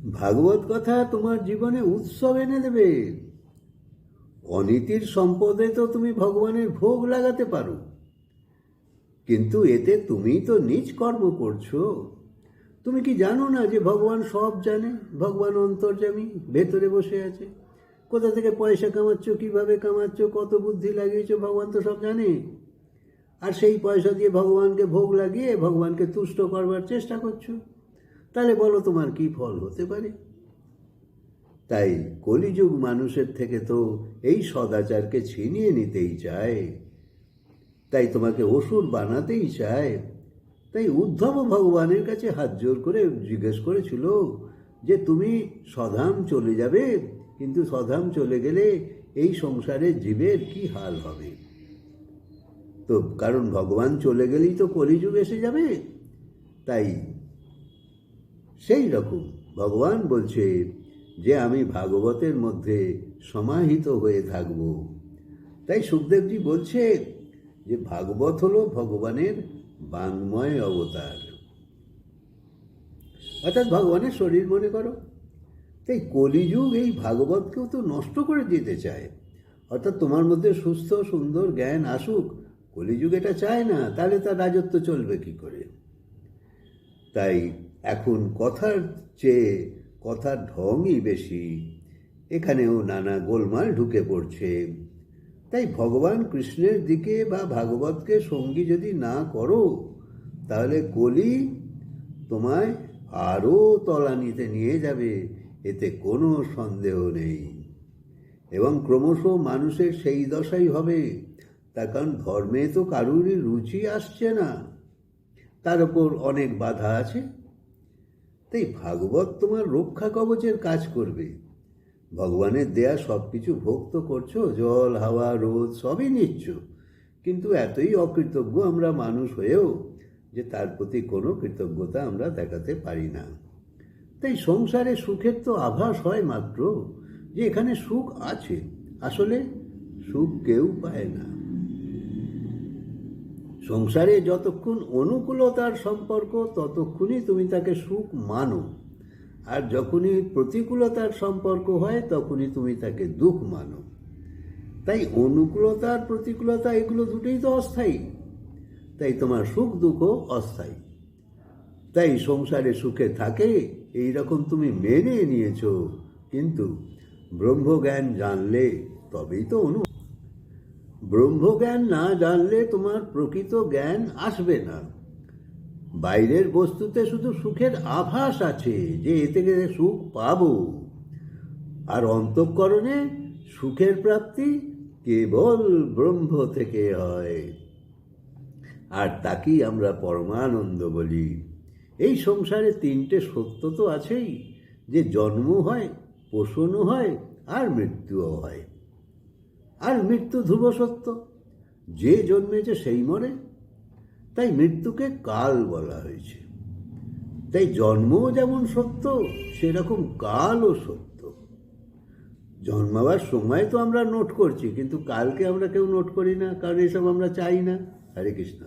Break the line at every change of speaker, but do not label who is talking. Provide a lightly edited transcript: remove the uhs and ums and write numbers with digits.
ভাগবত কথা তোমার জীবনে উৎসব এনে দেবে। অনীতির সম্পদে তো তুমি ভগবানের ভোগ লাগাতে পারো, কিন্তু এতে তুমি তো নিজ কর্ম করছো। তুমি কি জানো না যে ভগবান সব জানে? ভগবান অন্তর্যামী, ভেতরে বসে আছে। কোথা থেকে পয়সা কামাচ্ছ, কিভাবে কামাচ্ছ, কত বুদ্ধি লাগিয়েছো, ভগবান তো সব জানে। আর সেই পয়সা দিয়ে ভগবানকে ভোগ লাগিয়ে ভগবানকে তুষ্ট করবার চেষ্টা করছো। তাহলে বলো তোমার কি ফল হতে পারে? তাই কলিযুগ মানুষের থেকে তো এই সদাচারকে ছিনিয়ে নিতেই চায়, তাই তোমাকে অসুর বানাতেই চায়। তাই উদ্ধব ভগবানের কাছে হাত জোর করে জিজ্ঞেস করেছিল যে তুমি স্বধাম চলে যাবে, কিন্তু স্বধাম চলে গেলে এই সংসারের জীবের কি হাল হবে? তো কারণ ভগবান চলে গেলেই তো কলিযুগ এসে যাবে। তাই সেই রকম ভগবান বলছে যে আমি ভাগবতের মধ্যে সমাহিত হয়ে থাকব। তাই সুখদেবজি বলছে যে ভাগবত হলো ভগবানের বাংময় অবতার, অর্থাৎ ভগবানের শরীর মনে করো। তাই কলিযুগ এই ভাগবতকেও তো নষ্ট করে দিতে চায়, অর্থাৎ তোমার মধ্যে সুস্থ সুন্দর জ্ঞান আসুক, কলিযুগ এটা চায় না। তাহলে তার রাজত্ব চলবে কি করে? তাই এখন কথার চেয়ে কথার ঢংই বেশি, এখানেও নানা গোলমাল ঢুকে পড়ছে। তাই ভগবান কৃষ্ণের দিকে বা ভাগবতকে সঙ্গী যদি না করো, তাহলে কলি তোমায় আরও তলানিতে নিয়ে যাবে, এতে কোনো সন্দেহ নেই। এবং ক্রমশ মানুষের সেই দশাই হবে। তার কারণ ধর্মে তো কারুরই রুচি আসছে না, তার উপর অনেক বাধা আছে। তাই ভাগবত তোমার রক্ষা কবচের কাজ করবে। ভগবানের দেয়া সব কিছু ভোগ তো করছো, জল হাওয়া রোদ সবই নিচ্ছ, কিন্তু এতই অকৃতজ্ঞ আমরা মানুষ হয়েও যে তার প্রতি কোনো কৃতজ্ঞতা আমরা দেখাতে পারি না। তাই সংসারে সুখের তো আভাস হয় মাত্র, যে এখানে সুখ আছে, আসলে সুখ কেউ পায় না। সংসারে যতক্ষণ অনুকূলতার সম্পর্ক ততক্ষণই তুমি তাকে সুখ মানো, আর যখনই প্রতিকূলতার সম্পর্ক হয় তখনই তুমি তাকে দুঃখ মানো। তাই অনুকূলতা আর প্রতিকূলতা এগুলো দুটোই তো অস্থায়ী, তাই তোমার সুখ দুঃখ অস্থায়ী। তাই সংসারে সুখে থাকে এই রকম তুমি মেনে নিয়েছো, কিন্তু ব্রহ্মজ্ঞান জানলে তবেই তো ব্রহ্মজ্ঞান না জানলে তোমার প্রকৃত জ্ঞান আসবে না। বাইরের বস্তুতে শুধু সুখের আভাস আছে যে এ থেকে সুখ পাবো, আর অন্তঃকরণে সুখের প্রাপ্তি কেবল ব্রহ্ম থেকে হয়, আর তাকেই আমরা পরমানন্দ বলি। এই সংসারে তিনটে সত্য তো আছেই, যে জন্ম হয়, পোষণও হয়, আর মৃত্যুও হয়। আর মৃত্যু ধ্রুব সত্য, যে জন্মেছে সেই মরে। তাই মৃত্যুকে কাল বলা হয়েছে। তাই জন্মও যেমন সত্য, সেরকম কালও সত্য। জন্মাবার সময় তো আমরা নোট করছি, কিন্তু কালকে আমরা কেউ নোট করি না, কারণ এসব আমরা চাই না। হরে কৃষ্ণ।